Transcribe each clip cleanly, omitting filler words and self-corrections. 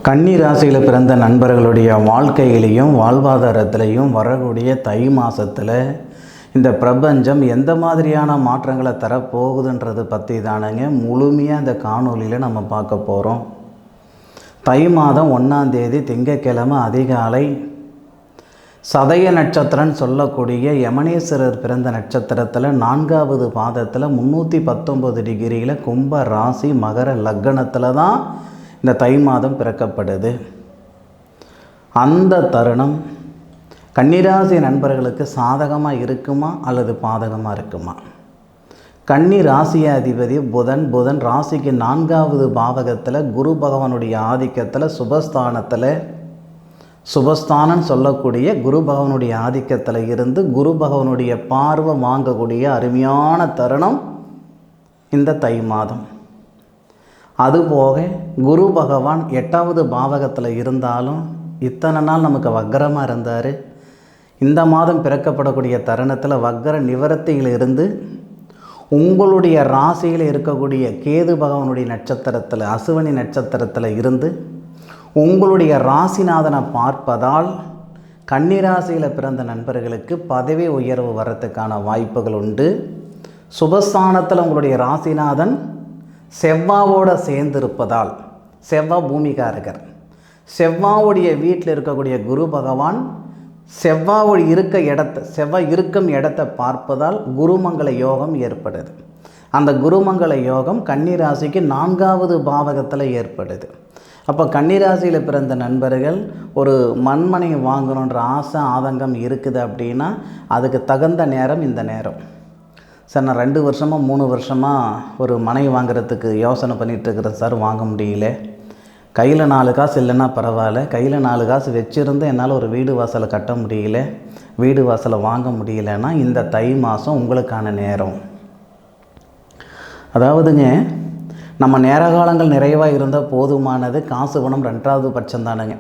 கன்னி ராசியில் பிறந்த நண்பர்களுடைய வாழ்க்கையிலையும் வாழ்வாதாரத்திலையும் வரக்கூடிய தை மாதத்தில் இந்த பிரபஞ்சம் எந்த மாதிரியான மாற்றங்களை தரப்போகுதுன்றது பற்றி தானங்க முழுமையாக இந்த காணொலியில் நம்ம பார்க்க போகிறோம். தை மாதம் 1ஆம் தேதி திங்கட்கிழமை அதிகாலை சதய நட்சத்திரம்னு சொல்லக்கூடிய யமனேஸ்வரர் பிறந்த நட்சத்திரத்தில் 4வது பாதத்தில் 319 டிகிரியில் கும்ப ராசி மகர லக்னத்தில் தான் இந்த தை மாதம் பிறக்கப்படுது. அந்த தருணம் கன்னிராசி நண்பர்களுக்கு சாதகமாக இருக்குமா அல்லது பாதகமாக இருக்குமா? கன்னி ராசியாதிபதி புதன் ராசிக்கு 4வது பாவகத்தில் குரு பகவானுடைய ஆதிக்கத்தில் சுபஸ்தானம் சொல்லக்கூடிய குரு பகவானுடைய ஆதிக்கத்தில் இருந்து குரு பகவானுடைய பார்வை வாங்கக்கூடிய அருமையான தருணம் இந்த தை மாதம். அதுபோக குரு பகவான் 8வது பாவகத்தில் இருந்தாலும் இத்தனை நாள் நமக்கு வக்கரமாக இருந்தார். இந்த மாதம் பிறக்கப்படக்கூடிய தருணத்தில் வக்கர நிவர்த்தியில் இருந்து உங்களுடைய ராசியில் இருக்கக்கூடிய கேது பகவானுடைய நட்சத்திரத்தில் அசுவனி நட்சத்திரத்தில் இருந்து உங்களுடைய ராசிநாதனை பார்ப்பதால் கன்னிராசியில் பிறந்த நண்பர்களுக்கு பதவி உயர்வு வரத்துக்கான வாய்ப்புகள் உண்டு. சுபஸ்தானத்தில் உங்களுடைய ராசிநாதன் செவ்வாவோடு சேர்ந்திருப்பதால், செவ்வாய் பூமிகாரகர், செவ்வாவுடைய வீட்டில் இருக்கக்கூடிய குரு பகவான் செவ்வாய் இருக்கும் இடத்தை பார்ப்பதால் குருமங்கள யோகம் ஏற்படுது. அந்த குருமங்கள யோகம் கன்னிராசிக்கு 4வது பாவகத்தில் ஏற்படுது. அப்போ கன்னிராசியில் பிறந்த நண்பர்கள் ஒரு மண்மனை வாங்கணுன்ற ஆசை ஆதங்கம் இருக்குது அப்படின்னா அதுக்கு தகுந்த நேரம் இந்த நேரம். சார், நான் 2 வருஷமாக 3 வருஷமாக ஒரு மனை வாங்குறதுக்கு யோசனை பண்ணிகிட்ருக்கிறேன் சார், வாங்க முடியல. கையில் 4 காசு இல்லைன்னா பரவாயில்ல, கையில் 4 காசு வச்சுருந்து என்னால் ஒரு வீடு வாசலை கட்ட முடியல, வீடு வாசலை வாங்க முடியலன்னா இந்த தை மாதம் உங்களுக்கான நேரம். அதாவதுங்க, நம்ம நேர காலங்கள் நிறைவாக இருந்தால் போதுமானது. காசு பணம் 2வது பட்சம் தானுங்க.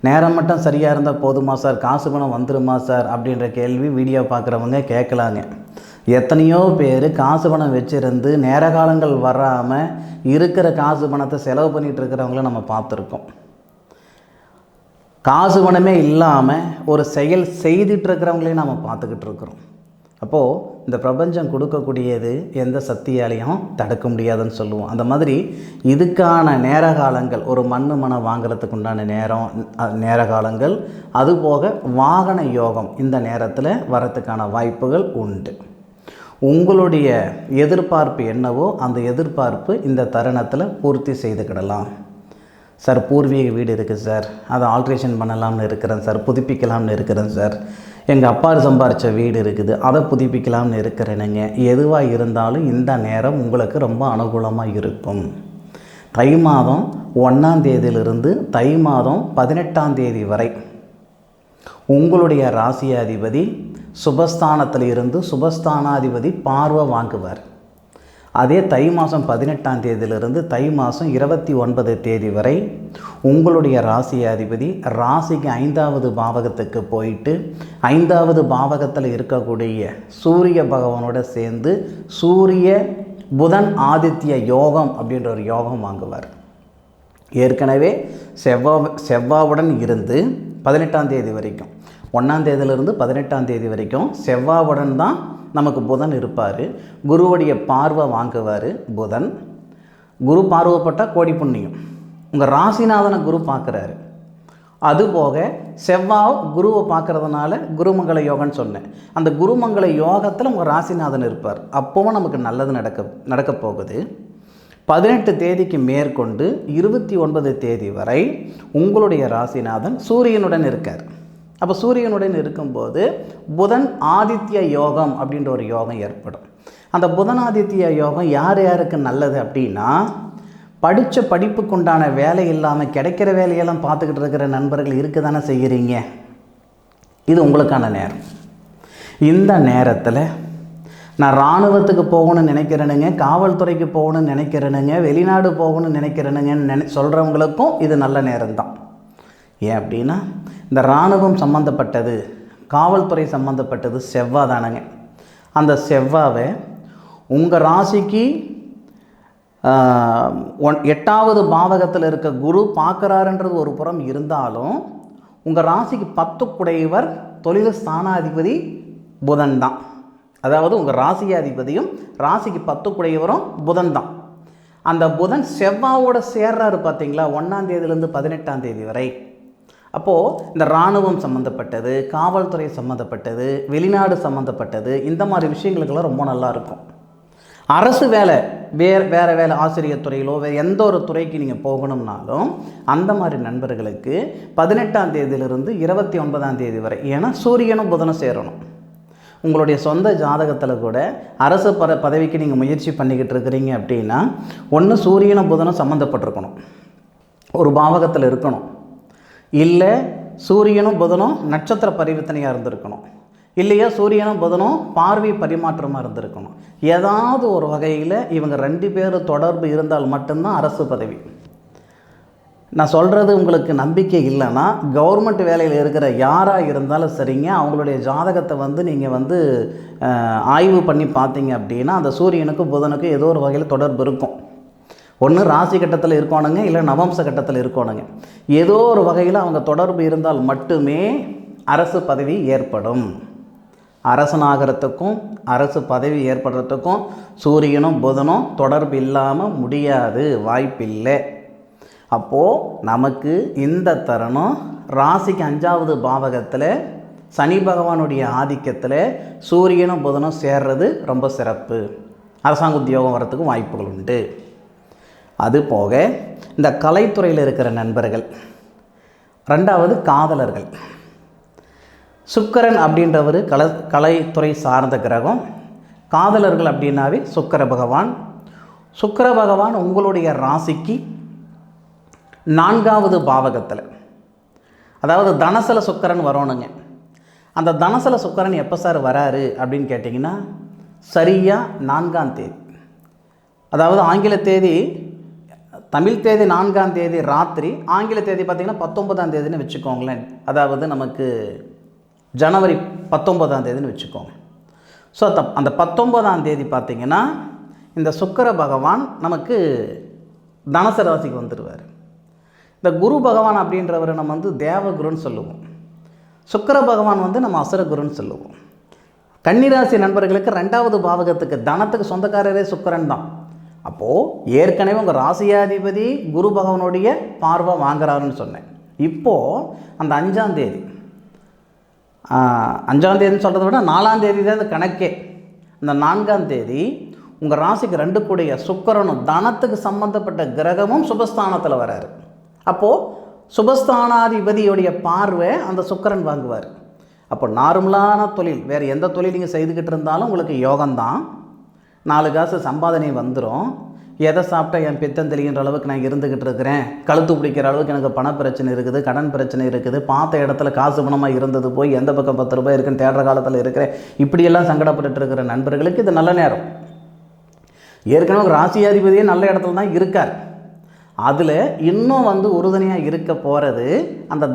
நேரம் மட்டும் சரியாக இருந்தால் போதுமா சார், காசு பணம் வந்துடுமா சார் அப்படின்ற கேள்வி வீடியோ பார்க்குறவங்க கேட்கலாங்க. எத்தனையோ பேர் காசு பணம் வச்சுருந்து நேர காலங்கள் வராமல் இருக்கிற காசு பணத்தை செலவு பண்ணிகிட்டு இருக்கிறவங்கள நம்ம பார்த்துருக்கோம். காசு பணமே இல்லாமல் ஒரு செயல் செய்துட்ருக்கிறவங்களையும் நம்ம பார்த்துக்கிட்டு இருக்கிறோம். அப்போது இந்த பிரபஞ்சம் கொடுக்கக்கூடியது எந்த சக்தியாலையும் தடுக்க முடியாதுன்னு சொல்லுவோம். அந்த மாதிரி இதுக்கான நேர காலங்கள், ஒரு மனை வாங்கிறதுக்கு உண்டான நேர காலங்கள், அதுபோக வாகன யோகம் இந்த நேரத்தில் வரத்துக்கான வாய்ப்புகள் உண்டு. உங்களுடைய எதிர்பார்ப்பு என்னவோ அந்த எதிர்பார்ப்பு இந்த தருணத்தில் பூர்த்தி செய்துக்கிடலாம். சார், பூர்வீக வீடு இருக்குது சார், அதை ஆல்ட்ரேஷன் பண்ணலாம்னு இருக்கிறேன் சார், புதுப்பிக்கலாம்னு இருக்கிறேன் சார், எங்கள் அப்பா சம்பாரித்த வீடு இருக்குது அதை புதுப்பிக்கலாம்னு இருக்கிறேனுங்க. எதுவாக இருந்தாலும் இந்த நேரம் உங்களுக்கு ரொம்ப அனுகூலமாக இருக்கும். தை மாதம் 1ஆம் தேதியிலிருந்து தை மாதம் 18ஆம் தேதி வரை உங்களுடைய ராசியாதிபதி சுபஸ்தானத்தில் இருந்து சுபஸ்தானாதிபதி பார்வை வாங்குவார். அதே தை மாதம் 18ஆம் தேதியிலிருந்து தை மாதம் 29 தேதி வரை உங்களுடைய ராசியாதிபதி ராசிக்கு 5வது பாவகத்துக்கு போயிட்டு 5வது பாவகத்தில் இருக்கக்கூடிய சூரிய பகவானோட சேர்ந்து சூரிய புதன் ஆதித்ய யோகம் அப்படின்ற ஒரு யோகம் வாங்குவார். ஏற்கனவே செவ்வாவுடன் இருந்து 18ஆம் தேதி வரைக்கும், 1ஆம் தேதியிலிருந்து 18ஆம் தேதி வரைக்கும் செவ்வாவுடன் தான் நமக்கு புதன் இருப்பார். குருவுடைய பார்வை வாங்குவார் புதன். குரு பார்வைப்பட்டால் கோடி புண்ணியம். உங்கள் ராசிநாதனை குரு பார்க்குறாரு. அதுபோக செவ்வாய் குருவை பார்க்குறதுனால குருமங்கள யோகம்னு சொன்னேன். அந்த குருமங்கள யோகத்தில் உங்கள் ராசிநாதன் இருப்பார். அப்போவும் நமக்கு நல்லது நடக்க போகுது. 18 தேதிக்கு மேற்கொண்டு 29 தேதி வரை உங்களுடைய ராசிநாதன் சூரியனுடன் இருக்கார். அப்போ சூரியனுடன் இருக்கும்போது புதன் ஆதித்ய யோகம் அப்படின்ற ஒரு யோகம் ஏற்படும். அந்த புதன் ஆதித்ய யோகம் யார் யாருக்கு நல்லது அப்படின்னா, படித்த படிப்புக்குண்டான வேலை இல்லாமல் கிடைக்கிற வேலையெல்லாம் பார்த்துக்கிட்டு இருக்கிற நண்பர்கள் இருக்க தானே செய்கிறீங்க. இது உங்களுக்கான நேரம். இந்த நேரத்தில் நான் இராணுவத்துக்கு போகணும்னு நினைக்கிறேனுங்க, காவல்துறைக்கு போகணும்னு நினைக்கிறேனுங்க, வெளிநாடு போகணும்னு நினைக்கிறேனுங்கன்னு சொல்கிறவங்களுக்கும் இது நல்ல நேரம்தான். ஏன் அப்படின்னா, இந்த இராணுவம் சம்மந்தப்பட்டது, காவல்துறை சம்மந்தப்பட்டது செவ்வாய் தானங்க. அந்த செவ்வாவை உங்கள் ராசிக்கு 8வது பாவகத்தில் இருக்க குரு பார்க்குறாருன்றது ஒரு புறம் இருந்தாலும் உங்கள் ராசிக்கு 10 குடையவர் தொழில் ஸ்தானாதிபதி புதன் தான். அதாவது உங்கள் ராசியாதிபதியும் ராசிக்கு 10 குடையவரும் புதன் தான். அந்த புதன் செவ்வாவோட சேர்றாரு பார்த்தீங்களா, 1ஆம் தேதியிலேருந்து 18ஆம் தேதி வரை. அப்போது இந்த இராணுவம் சம்மந்தப்பட்டது, காவல்துறை சம்மந்தப்பட்டது, வெளிநாடு சம்மந்தப்பட்டது, இந்த மாதிரி விஷயங்களுக்கெல்லாம் ரொம்ப நல்லா இருக்கும். அரசு வேலை, வேறு வேலை, ஆசிரியர் துறையிலோ வேறு எந்த ஒரு துறைக்கு நீங்கள் போகணும்னாலும் அந்த மாதிரி நண்பர்களுக்கு 18ஆம் தேதியிலிருந்து 29ஆம் தேதி வரை, ஏன்னா சூரியனும் புதனும் சேரணும். உங்களுடைய சொந்த ஜாதகத்தில் கூட அரசு பதவிக்கு நீங்கள் முயற்சி பண்ணிக்கிட்டு இருக்கிறீங்க அப்படின்னா, ஒன்று சூரியனும் புதனும் சம்மந்தப்பட்டிருக்கணும், ஒரு பாவகத்தில் இருக்கணும். இல்லை சூரியனும் புதனும் நட்சத்திர பரிவர்த்தனையாக இருந்திருக்கணும். இல்லையா சூரியனும் புதனும் பார்வை பரிமாற்றமாக இருந்திருக்கணும். ஏதாவது ஒரு வகையில் இவங்க 2 பேர் தொடர்பு இருந்தால் மட்டும்தான் அரசு பதவி. நான் சொல்கிறது உங்களுக்கு நம்பிக்கை இல்லைன்னா, கவர்மெண்ட் வேலையில் இருக்கிற யாராக இருந்தாலும் சரிங்க, அவங்களுடைய ஜாதகத்தை நீங்கள் ஆய்வு பண்ணி பார்த்தீங்க அப்படின்னா அந்த சூரியனுக்கும் புதனுக்கும் ஏதோ ஒரு வகையில் தொடர்பு இருக்கும். ஒன்று ராசி கட்டத்தில் இருக்கணுங்க, இல்லை நவம்ச கட்டத்தில் இருக்கணுங்க. ஏதோ ஒரு வகையில் அவங்க தொடர்பு இருந்தால் மட்டுமே அரசு பதவி ஏற்படும். அரசனாகிறதுக்கும் அரசு பதவி ஏற்படுறதுக்கும் சூரியனும் புதனும் தொடர்பு இல்லாமல் முடியாது, வாய்ப்பில்லை. அப்போது நமக்கு இந்த தருணம் ராசிக்கு 5வது பாவகத்தில் சனி பகவானுடைய ஆதிக்கத்தில் சூரியனும் புதனும் சேர்றது ரொம்ப சிறப்பு. அரசாங்க உத்தியோகம் வரத்துக்கும் வாய்ப்புகள் உண்டு. அதுபோக இந்த கலைத்துறையில் இருக்கிற நண்பர்கள், 2வது காதலர்கள். சுக்கிரன் அப்படின்றவர் கலைத்துறை சார்ந்த கிரகம். காதலர்கள் அப்படின்னாவே சுக்கிர பகவான். சுக்கிர பகவான் உங்களுடைய ராசிக்கு 4வது பாவகத்தில், அதாவது தனசல சுக்கிரன் வரணுங்க. அந்த தனசல சுக்கிரன் எப்போ சார் வராரு அப்படின்னு கேட்டிங்கன்னா, சரியாக 4ஆம் தேதி, அதாவது ஆங்கில தேதி, தமிழ் தேதி 4ஆம் தேதி ராத்திரி, ஆங்கில தேதி பார்த்திங்கன்னா 19ஆம் தேதின்னு வச்சுக்கோங்களேன். அதாவது நமக்கு ஜனவரி 19ஆம் தேதின்னு வச்சுக்கோங்க. ஸோ அந்த 19ஆம் தேதி பார்த்திங்கன்னா இந்த சுக்கிர பகவான் நமக்கு தனுசு ராசிக்கு வந்துடுவார். இந்த குரு பகவான் அப்படின்றவரை நம்ம தேவகுருன்னு சொல்லுவோம். சுக்கிர பகவான் நம்ம அசுரகுருன்னு சொல்லுவோம். கன்னிராசி நண்பர்களுக்கு 2வது பாவகத்துக்கு தனத்துக்கு சொந்தக்காரரே சுக்கிரன் தான். அப்போது ஏற்கனவே உங்கள் ராசியாதிபதி குரு பகவானுடைய பார்வை வாங்குறாருன்னு சொன்னேன். இப்போது அந்த 5ஆம் தேதி, 5ஆம் தேதின்னு சொல்கிறத விட 4ஆம் தேதி தான் இந்த கணக்கே. அந்த 4ஆம் தேதி உங்கள் ராசிக்கு 2 கூடிய சுக்கிரனும் தனத்துக்கு சம்மந்தப்பட்ட கிரகமும் சுபஸ்தானத்தில் வராரு. அப்போது சுபஸ்தானாதிபதியுடைய பார்வை அந்த சுக்கிரன் வாங்குவார். அப்போ நார்மலான தொழில், வேறு எந்த தொழில் நீங்கள் செய்துக்கிட்டு இருந்தாலும் உங்களுக்கு யோகம்தான். 4 காசு சம்பாதனை வந்துடும். எதை சாப்பிட்டா என் பித்தம் தெளிகின்ற அளவுக்கு நான் இருந்துக்கிட்டு இருக்கிறேன், கழுத்து பிடிக்கிற அளவுக்கு எனக்கு பண பிரச்சனை இருக்குது, கடன் பிரச்சனை இருக்குது, பார்த்த இடத்துல காசு பணமாக இருந்தது போய் எந்த பக்கம் 10 ரூபாய் இருக்குன்னு தேடுற காலத்தில் இருக்கிறேன், இப்படியெல்லாம் சங்கடப்பட்டு இருக்கிற நண்பர்களுக்கு இது நல்ல நேரம். ஏற்கனவே ராசியாதிபதியே நல்ல இடத்துல தான் இருக்கார். அதில் இன்னும் உறுதுணையாக இருக்க போகிறது அந்த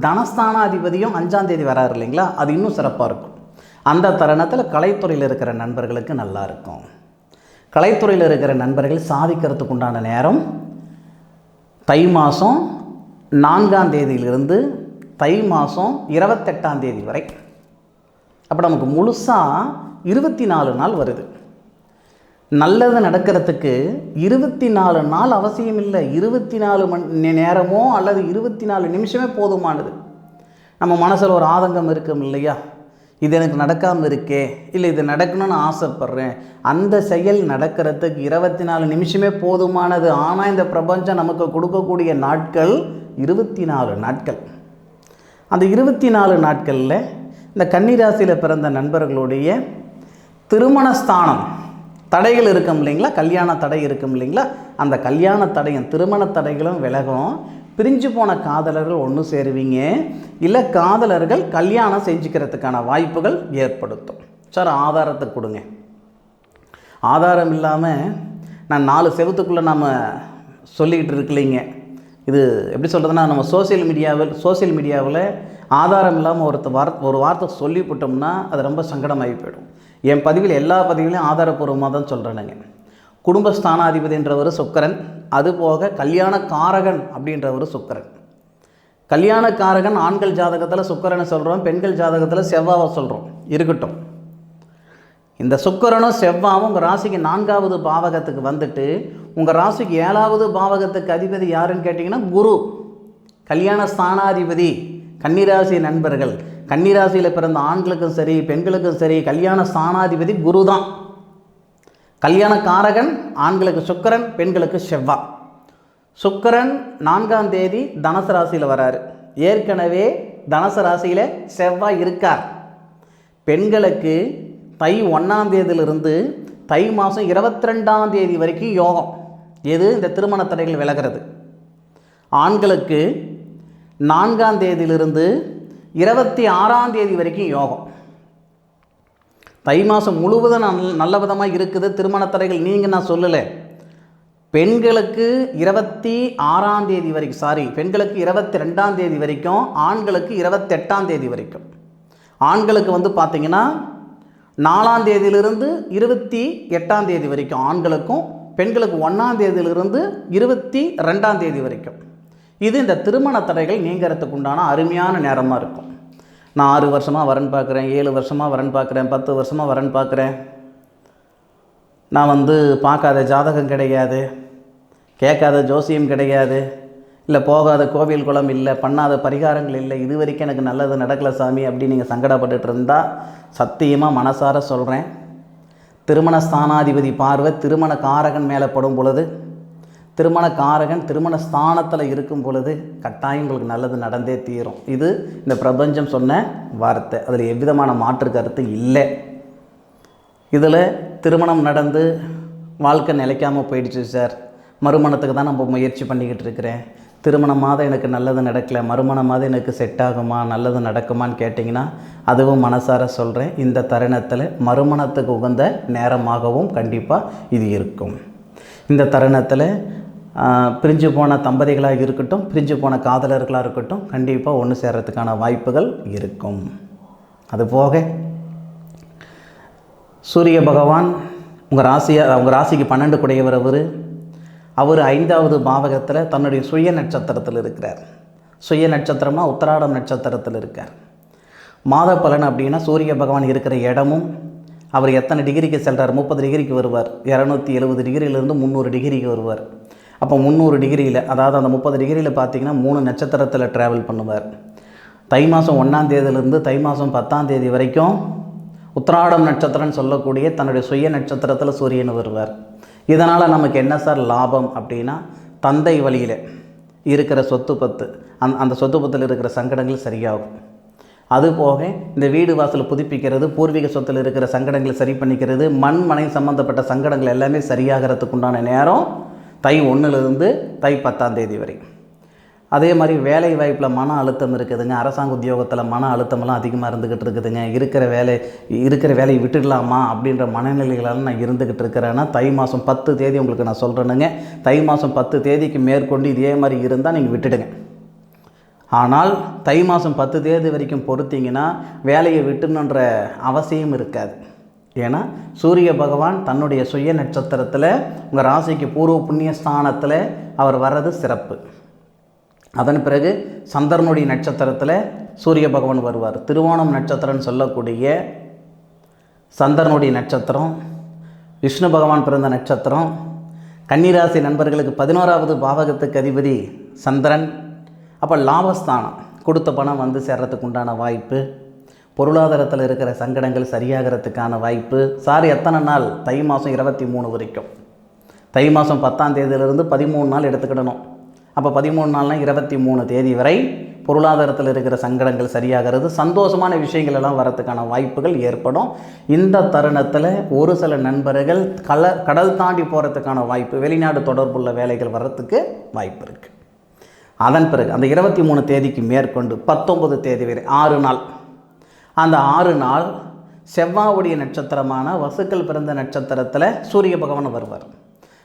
தனஸ்தானாதிபதியும் 5ஆம் தேதி வராரு இல்லைங்களா, அது இன்னும் சிறப்பாக இருக்கும். அந்த தருணத்தில் கலைத்துறையில் இருக்கிற நண்பர்களுக்கு நல்லா இருக்கும். கலைத்துறையில் இருக்கிற நண்பர்கள் சாதிக்கிறதுக்கு உண்டான நேரம் தை மாதம் 4ஆம் தேதியிலிருந்து தை மாதம் 28ஆம் தேதி வரை. அப்போ நமக்கு முழுசாக 24 நாள் வருது. நல்லது நடக்கிறதுக்கு 24 நாள் அவசியம் இல்லை, 24 மணி நேரமோ அல்லது 24 நிமிஷமே போதுமானது. நம்ம மனசில் ஒரு ஆதங்கம் இருக்கும் இல்லையா, இது எனக்கு நடக்காமல் இருக்கே, இல்லை இது நடக்கணும்னு ஆசைப்பட்றேன், அந்த செயல் நடக்கிறதுக்கு 24 நிமிஷமே போதுமானது. ஆனால் இந்த பிரபஞ்சம் நமக்கு கொடுக்கக்கூடிய நாட்கள் 24 நாட்கள். அந்த 24 நாட்களில் இந்த கன்னிராசியில் பிறந்த நண்பர்களுடைய திருமணஸ்தானம் தடைகள் இருக்கும் இல்லைங்களா, கல்யாண தடை இருக்கும் இல்லைங்களா, அந்த கல்யாண தடையும் திருமண தடைகளும் விலகும். பிரிஞ்சு போன காதலர்கள் ஒன்று சேருவீங்க, இல்லை காதலர்கள் கல்யாணம் செஞ்சுக்கிறதுக்கான வாய்ப்புகள் ஏற்படுத்தும். சார் ஆதாரத்தை கொடுங்க. ஆதாரம் இல்லாமல் நான் 4 செவத்துக்குள்ளே நம்ம சொல்லிக்கிட்டு இருக்கலைங்க. இது எப்படி சொல்கிறதுனா, நம்ம சோசியல் மீடியாவில் ஆதாரம் இல்லாமல் ஒரு வார்த்தை சொல்லிவிட்டோம்னா அது ரொம்ப சங்கடமாகி போயிடும். என் பதிவில் எல்லா பதிவிலையும் ஆதாரப்பூர்வமாக தான் சொல்கிறேனுங்க. குடும்பஸ்தானாதிபதின்றவர் சுக்கிரன், அதுபோக கல்யாண காரகன் அப்படின்றவர் சுக்கிரன். கல்யாண காரகன் ஆண்கள் ஜாதகத்தில் சுக்கிரனை சொல்கிறோம், பெண்கள் ஜாதகத்தில் செவ்வாவை சொல்கிறோம். இருக்கட்டும், இந்த சுக்கிரனும் செவ்வாவும் உங்கள் ராசிக்கு 4வது பாவகத்துக்கு வந்துட்டு உங்கள் ராசிக்கு 7வது பாவகத்துக்கு அதிபதி யாருன்னு கேட்டிங்கன்னா குரு, கல்யாண ஸ்தானாதிபதி. கன்னிராசி நண்பர்கள், கன்னிராசியில் பிறந்த ஆண்களுக்கும் சரி பெண்களுக்கும் சரி கல்யாண ஸ்தானாதிபதி குரு தான். கல்யாண காரகன் ஆண்களுக்கு சுக்கிரன், பெண்களுக்கு செவ்வாய். சுக்கிரன் 4ஆம் தேதி தனுசு ராசியில் வராரு. ஏற்கனவே தனுசு ராசியில் செவ்வாய் இருக்கார். பெண்களுக்கு தை 1ஆம் தேதியிலிருந்து தை மாதம் 22ஆம் தேதி வரைக்கும் யோகம். எது? இந்த திருமண தடைகள் விலகிறது. ஆண்களுக்கு 4ஆம் தேதியிலிருந்து 26ஆம் தேதி வரைக்கும் யோகம். தை மாதம் முழுவதும் நல்ல விதமாக இருக்குது. திருமண தடைகள் நீங்கள் நான் சொல்லலை. பெண்களுக்கு 26ஆம் தேதி வரைக்கும், பெண்களுக்கு 22ஆம் தேதி வரைக்கும், ஆண்களுக்கு 28ஆம் தேதி வரைக்கும். ஆண்களுக்கு வந்து பார்த்திங்கன்னா 4ஆம் தேதியிலிருந்து 28ஆம் தேதி வரைக்கும் ஆண்களுக்கும், பெண்களுக்கு 1ஆம் தேதியிலிருந்து 22ஆம் தேதி வரைக்கும். இது இந்த திருமண தடைகள் நீங்கிறதுக்கு உண்டான அருமையான நேரமாக இருக்கும். நான் 6 வருஷமாக வரன் பார்க்குறேன், 7 வருஷமாக வரன் பார்க்குறேன், 10 வருஷமாக வரன் பார்க்குறேன், நான் வந்து பார்க்காத ஜாதகம் கிடையாது, கேட்காத ஜோசியம் கிடையாது, இல்லை போகாத கோவில் குளம் இல்லை, பண்ணாத பரிகாரங்கள் இல்லை, இது வரைக்கும் எனக்கு நல்லது நடக்கலை சாமி அப்படின்னு நீங்கள் சங்கடப்பட்டுட்டு இருந்தால் சத்தியமாக மனசார சொல்கிறேன், திருமண ஸ்தானாதிபதி பார்வை திருமண காரகன் மேலே படும் பொழுது, திருமண காரகன் திருமண ஸ்தானத்தில் இருக்கும் பொழுது கட்டாயம் உங்களுக்கு நல்லது நடந்தே தீரும். இது இந்த பிரபஞ்சம் சொன்ன வார்த்தை, அதில் எவ்விதமான மாற்று கருத்து இல்லை. இதில் திருமணம் நடந்து வாழ்க்கை நிலைக்காமல் போயிடுச்சு சார், மறுமணத்துக்கு தான் நம்ம முயற்சி பண்ணிக்கிட்டு இருக்கிறேன், திருமணமாக எனக்கு நல்லது நடக்கலை, மறுமணமாக எனக்கு செட் ஆகுமா, நல்லது நடக்குமான்னு கேட்டிங்கன்னா அதுவும் மனசார சொல்கிறேன், இந்த தருணத்தில் மறுமணத்துக்கு உகந்த நேரமாகவும் கண்டிப்பாக இது இருக்கும். இந்த தருணத்தில் பிரிஞ்சு போன தம்பதிகளாக இருக்கட்டும், பிரிஞ்சு போன காதலர்களாக இருக்கட்டும், கண்டிப்பாக ஒன்று சேர்கிறதுக்கான வாய்ப்புகள் இருக்கும். அதுபோக சூரிய பகவான் உங்கள் ராசிக்கு 12 கூடையவர். அவர் 5வது பாவகத்தில் தன்னுடைய சுய நட்சத்திரத்தில் இருக்கிறார். சுய நட்சத்திரம்னா உத்திராடம் நட்சத்திரத்தில் இருக்கார். மாத பலன் அப்படின்னா சூரிய பகவான் இருக்கிற இடமும் அவர் எத்தனை டிகிரிக்கு செல்கிறார், 30 டிகிரிக்கு வருவார், 270 டிகிரியிலேருந்து 300 டிகிரிக்கு வருவார். அப்போ 300 டிகிரியில், அதாவது அந்த 30 டிகிரியில் பார்த்திங்கன்னா 3 நட்சத்திரத்தில் ட்ராவல் பண்ணுவார். தை மாதம் 1ஆம் தேதியிலேருந்து தை மாதம் 10ஆம் தேதி வரைக்கும் உத்திராடம் நட்சத்திரம்னு சொல்லக்கூடிய தன்னுடைய சுய நட்சத்திரத்தில் சூரியன் வருவார். இதனால் நமக்கு என்ன சார் லாபம் அப்படின்னா, தந்தை வழியில் இருக்கிற சொத்து பத்து, அந்த சொத்து பத்தில் இருக்கிற சங்கடங்கள் சரியாகும். அதுபோக இந்த வீடு வாசல் புதுப்பிக்கிறது, பூர்வீக சொத்தில் இருக்கிற சங்கடங்களை சரி பண்ணிக்கிறது, மண் மனை சம்மந்தப்பட்ட சங்கடங்கள் எல்லாமே சரியாகிறதுக்கு உண்டான நேரம் தை 1லிருந்து தை 10ஆம் தேதி வரை. அதே மாதிரி வேலை வாய்ப்பில் மன அழுத்தம் இருக்குதுங்க, அரசாங்க உத்தியோகத்தில் மன அழுத்தமெல்லாம் அதிகமாக இருந்துக்கிட்டு இருக்குதுங்க, இருக்கிற வேலையை விட்டுடலாமா அப்படின்ற மனநிலைகளால் நான் இருந்துக்கிட்டு இருக்கிறேன்னா தை மாதம் 10 தேதி உங்களுக்கு நான் சொல்கிறேனுங்க, தை மாதம் 10 தேதிக்கு மேற்கொண்டு இதே மாதிரி இருந்தால் நீங்கள் விட்டுடுங்க. ஆனால் தை மாதம் 10 தேதி வரைக்கும் பொறுத்தீங்கன்னா வேலையை விட்டுணுன்ற அவசியம் இருக்காது. ஏன்னா சூரிய பகவான் தன்னுடைய சுய நட்சத்திரத்தில் உங்கள் ராசிக்கு பூர்வ புண்ணிய ஸ்தானத்தில் அவர் வர்றது சிறப்பு. அதன் பிறகு சந்திரனுடைய நட்சத்திரத்தில் சூரிய பகவான் வருவார். திருவோணம் நட்சத்திரம்னு சொல்லக்கூடிய சந்திரனுடைய நட்சத்திரம், விஷ்ணு பகவான் பிறந்த நட்சத்திரம். கன்னிராசி நண்பர்களுக்கு 11வது பாவகத்துக்கு அதிபதி சந்திரன். அப்போ லாபஸ்தானம், கொடுத்த பணம் வந்து சேர்றதுக்கு உண்டான வாய்ப்பு, பொருளாதாரத்தில் இருக்கிற சங்கடங்கள் சரியாகிறதுக்கான வாய்ப்பு. எத்தனை நாள்? தை மாதம் 23 வரைக்கும். தை மாதம் 10ஆம் தேதியிலிருந்து 13 நாள் எடுத்துக்கிடணும். அப்போ 13 நாள்னா 23 தேதி வரை பொருளாதாரத்தில் இருக்கிற சங்கடங்கள் சரியாகிறது, சந்தோஷமான விஷயங்கள் எல்லாம் வரத்துக்கான வாய்ப்புகள் ஏற்படும். இந்த தருணத்தில் ஒரு சில நண்பர்கள் கடல் தாண்டி போகிறதுக்கான வாய்ப்பு, வெளிநாடு தொடர்புள்ள வேலைகள் வர்றதுக்கு வாய்ப்பு இருக்குது. அதன் பிறகு அந்த 23 தேதிக்கு மேற்கொண்டு 19 தேதி வரை 6 நாள். அந்த 6 நாள் செவ்வாவுடைய நட்சத்திரமான வசுக்கள் பிறந்த நட்சத்திரத்தில் சூரிய பகவான் வருவார்.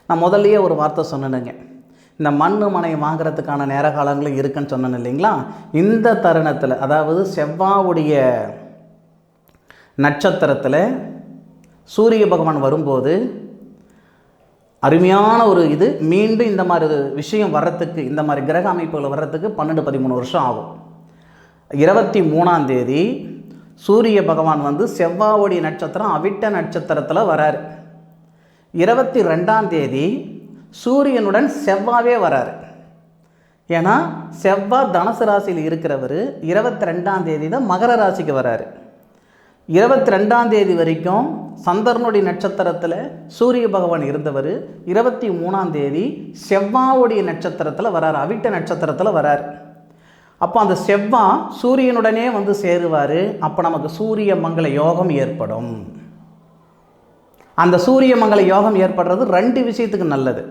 நான் முதல்லையே ஒரு வார்த்தை சொன்னேனுங்க, இந்த மண்ணு மனை வாங்கிறதுக்கான நேர காலங்களும் இருக்குன்னு சொன்னேன் இல்லைங்களா. இந்த தருணத்தில், அதாவது செவ்வாவுடைய நட்சத்திரத்தில் சூரிய பகவான் வரும்போது அருமையான ஒரு இது. மீண்டும் இந்த மாதிரி ஒரு விஷயம் வர்றதுக்கு, இந்த மாதிரி கிரக அமைப்புகள் வர்றதுக்கு 12-13 வருஷம் ஆகும். 23ஆம் தேதி சூரிய பகவான் வந்து செவ்வாவுடைய நட்சத்திரம் அவிட்ட நட்சத்திரத்தில் வராரு. 22ஆம் தேதி சூரியனுடன் செவ்வாவே வராரு. ஏன்னா செவ்வாய் தனுசு ராசியில் இருக்கிறவர் 22ஆம் தேதி தான் மகர ராசிக்கு வராரு. 22ஆம் தேதி வரைக்கும் சந்திரனுடைய நட்சத்திரத்தில் சூரிய பகவான் இருந்தவர் 23ஆம் தேதி செவ்வாவுடைய நட்சத்திரத்தில் வராரு, அவிட்ட நட்சத்திரத்தில் வராரு. அப்போ அந்த செவ்வாய் சூரியனுடனே வந்து சேருவார். அப்போ நமக்கு சூரிய மங்கள யோகம் ஏற்படும். அந்த சூரிய மங்கள யோகம் ஏற்படுறது 2 விஷயத்துக்கு நல்லது.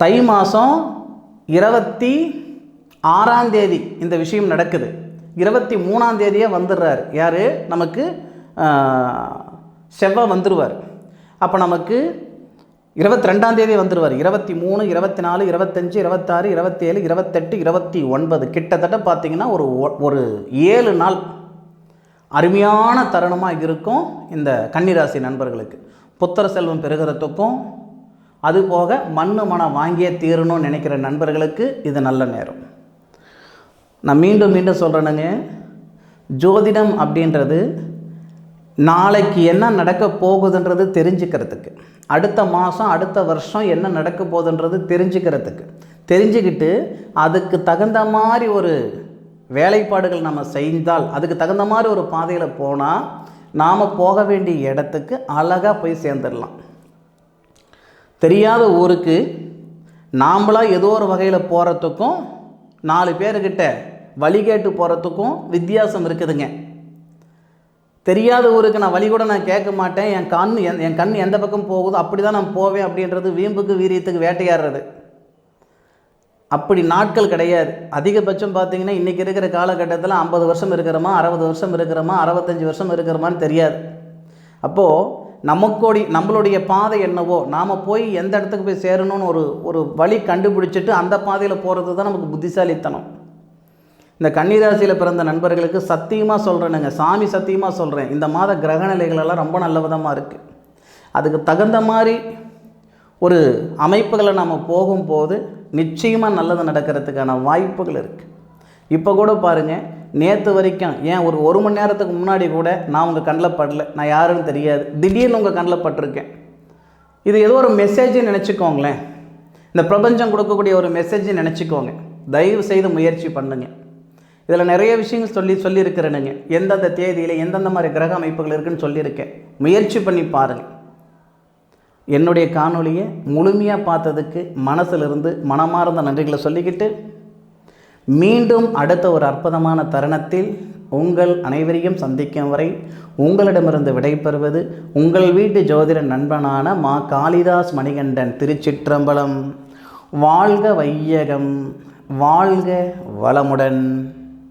தை மாதம் 26ஆம் தேதி இந்த விஷயம் நடக்குது. 23ஆம் தேதியே வந்துடுறார். யார்? நமக்கு செவ்வாய் வந்துடுவார். அப்போ நமக்கு 22ஆம் தேதி வந்துடுவார். 23, 24, 25, 26, 27, 28, 29 கிட்டத்தட்ட பார்த்திங்கன்னா ஒரு 7 நாள் அருமையான தருணமாக இருக்கும் இந்த கன்னிராசி நண்பர்களுக்கு. புத்திர செல்வம் பெறுகிறதுக்கும், அதுபோக மண்ணு மனம் வாங்கியே தீரணும்னு நினைக்கிற நண்பர்களுக்கு இது நல்ல நேரம். நான் மீண்டும் சொல்கிறேனுங்க, ஜோதிடம் அப்படின்றது நாளைக்கு என்ன நடக்க போகுதுன்றது தெரிஞ்சுக்கிறதுக்கு, அடுத்த மாதம் அடுத்த வருஷம் என்ன நடக்க போகுதுன்றது தெரிஞ்சுக்கிட்டு அதுக்கு தகுந்த மாதிரி ஒரு வேலைப்பாடுகள் நம்ம செய்தால், அதுக்கு தகுந்த மாதிரி ஒரு பாதையில் போனால் நாம் போக வேண்டிய இடத்துக்கு அழகாக போய் சேர்ந்துடலாம். தெரியாத ஊருக்கு நாம்ளாக ஏதோ ஒரு வகையில் போகிறதுக்கும் 4 பேர்கிட்ட வழிகேட்டு போகிறதுக்கும் வித்தியாசம் இருக்குதுங்க. தெரியாத ஊருக்கு நான் வழி கூட நான் கேட்க மாட்டேன், என் கண் எந்த பக்கம் போகுதோ அப்படி தான் நான் போவேன் அப்படின்றது வீம்புக்கு வீரியத்துக்கு வேட்டையாடுறது. அப்படி நாட்கள் கிடையாது. அதிகபட்சம் பார்த்திங்கன்னா இன்றைக்கி இருக்கிற காலகட்டத்தில் 50 வருஷம் இருக்கிறோமா, 60 வருஷம் இருக்கிறோமா, 65 வருஷம் இருக்கிறோமான்னு தெரியாது. அப்போது நம்மளுடைய பாதை என்னவோ, நாம் போய் எந்த இடத்துக்கு போய் சேரணும்னு ஒரு வழி கண்டுபிடிச்சிட்டு அந்த பாதையில் போகிறது தான் நமக்கு புத்திசாலித்தனம். இந்த கன்னிராசியில் பிறந்த நண்பர்களுக்கு சத்தியமாக சொல்கிறேனுங்க, சாமி சத்தியமாக சொல்கிறேன், இந்த மாத கிரகநிலைகளெல்லாம் ரொம்ப நல்ல விதமாக இருக்குது. அதுக்கு தகுந்த மாதிரி ஒரு அமைப்புகளை நம்ம போகும்போது நிச்சயமாக நல்லது நடக்கிறதுக்கான வாய்ப்புகள் இருக்குது. இப்போ கூட பாருங்கள், நேற்று வரைக்கும் ஏன் ஒரு மணி நேரத்துக்கு முன்னாடி கூட நான் உங்கள் கண்ணில் படலை, நான் யாருன்னு தெரியாது, திடீர்னு உங்கள் கண்ணில் பட்டிருக்கேன். இது ஏதோ ஒரு மெசேஜ்னு நினச்சிக்கோங்களேன், இந்த பிரபஞ்சம் கொடுக்கக்கூடிய ஒரு மெசேஜ்னு நினச்சிக்கோங்க. தயவு செய்து முயற்சி பண்ணுங்க. இதில் நிறைய விஷயங்கள் சொல்லியிருக்கிறேனுங்க, எந்தெந்த தேதியில் எந்தெந்த மாதிரி கிரக அமைப்புகள் இருக்குதுன்னு சொல்லியிருக்கேன். முயற்சி பண்ணி பாருங்கள். என்னுடைய காணொலியை முழுமையாக பார்த்ததுக்கு மனசிலிருந்து மனமார்ந்த நன்றிகளை சொல்லிக்கிட்டு, மீண்டும் அடுத்த ஒரு அற்புதமான தருணத்தில் உங்கள் அனைவரையும் சந்திக்கும் வரை உங்களிடமிருந்து விடைபெறுவது உங்கள் வீட்டு ஜோதிட நண்பனான மா காளிதாஸ் மணிகண்டன். திருச்சிற்றம்பலம். வாழ்க வையகம், வாழ்க வளமுடன்.